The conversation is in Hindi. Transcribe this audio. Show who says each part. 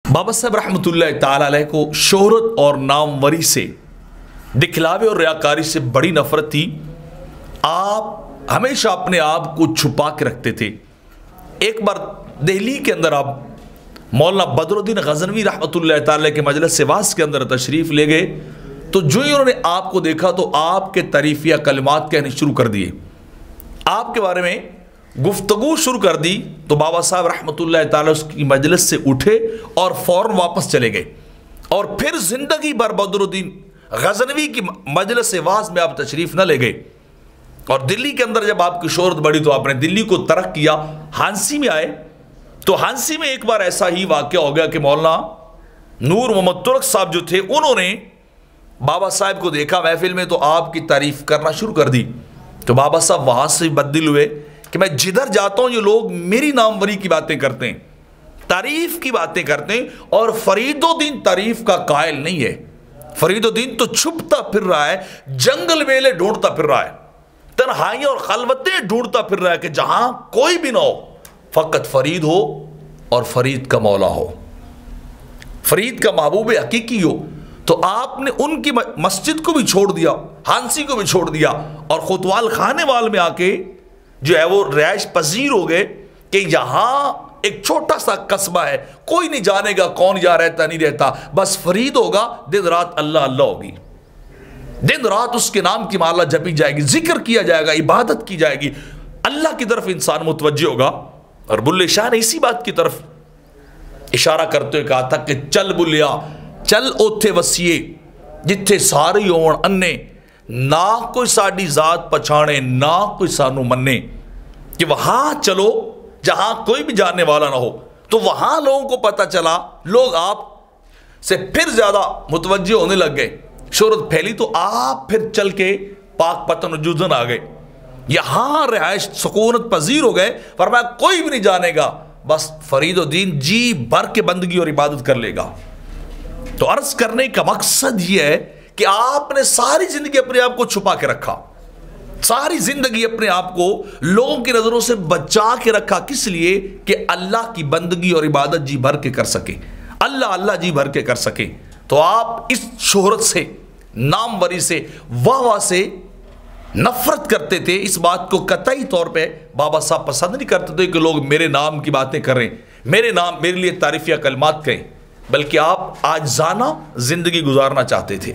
Speaker 1: बाबा साहब रहमतुल्लाह ताला अलैह को शोहरत और नामवरी से, दिखलावे और रियाकारी से बड़ी नफरत थी। आप हमेशा अपने आप को छुपा के रखते थे। एक बार दिल्ली के अंदर आप मौलाना बदरुद्दीन गजनवी रहमतुल्लाह ताला अलैह के मजलिस से वास के अंदर तशरीफ़ ले गए, तो जो ही उन्होंने आपको देखा तो आपके तारीफिया कलिमात कहने शुरू कर दिए, आपके बारे में गुफ्तगू शुरू कर दी। तो बाबा साहब रहमतुल्लाह ताला उसकी मजलिस से उठे और फौरन वापस चले गए और फिर जिंदगी भर बदरुद्दीन गजनवी की मजलिस से वास में आप तशरीफ न ले गए। और दिल्ली के अंदर जब आपकी शोहरत बढ़ी तो आपने दिल्ली को तर्क किया, हांसी में आए। तो हांसी में एक बार ऐसा ही वाक़या हो गया कि मौलाना नूर मोहम्मद तुर्क साहब जो थे, उन्होंने बाबा साहब को देखा महफिल में तो आपकी तारीफ करना शुरू कर दी। तो बाबा साहब वहां से बददिल हुए कि मैं जिधर जाता हूं ये लोग मेरी नामवरी की बातें करते हैं, तारीफ की बातें करते हैं, और फरीदुद्दीन तारीफ का कायल नहीं है। फरीदुद्दीन तो छुपता फिर रहा है, जंगल मेले ढूंढता फिर रहा है, तन्हाई और खलवतें ढूंढता फिर रहा है कि जहां कोई भी ना हो, फकत फरीद हो और फरीद का मौला हो, फरीद का महबूब हकीकी हो। तो आपने उनकी मस्जिद को भी छोड़ दिया, हांसी को भी छोड़ दिया, और खुतवाल खाने वाल में आके जो है वो रिहाइश पजीर हो गए कि यहां एक छोटा सा कस्बा है, कोई नहीं जानेगा कौन यहाँ रहता नहीं रहता, बस फरीद होगा, दिन रात अल्लाह अल्लाह होगी, दिन रात उसके नाम की माला जपी जाएगी, जिक्र किया जाएगा, इबादत की जाएगी, अल्लाह की तरफ इंसान मुतवज्जे होगा। और बुल्ले शाह ने इसी बात की तरफ इशारा करते हुए कहा था कि चल बुलिया चल ओथे वसीए जिथे सारे होण अन्ने, ना कोई साड़ी जात पछाणे ना कोई सानू मन्ने, कि वहां चलो जहां कोई भी जानने वाला ना हो। तो वहां लोगों को पता चला, लोग आप से फिर ज्यादा मुतवज्जे होने लग गए, शोहरत फैली, तो आप फिर चल के पाक पतन वजूदन आ गए, यहां रिहाइश सुकूनत पजीर हो गए। फरमाया कोई भी नहीं जानेगा, बस फरीदुद्दीन जी भर के बंदगी और इबादत कर लेगा। तो अर्ज करने का मकसद यह है कि आपने सारी जिंदगी अपने आप को छुपा के रखा, सारी जिंदगी अपने आप को लोगों की नजरों से बचा के रखा। किस लिए? कि अल्लाह की बंदगी और इबादत जी भर के कर सके, अल्लाह अल्लाह जी भर के कर सके। तो आप इस शोहरत से, नामवरी से, वाह से नफरत करते थे। इस बात को कतई तौर पे बाबा साहब पसंद नहीं करते थे कि लोग मेरे नाम की बातें करें, मेरे नाम, मेरे लिए तारीफिया कलमात कहें, बल्कि आप आजाना जिंदगी गुजारना चाहते थे।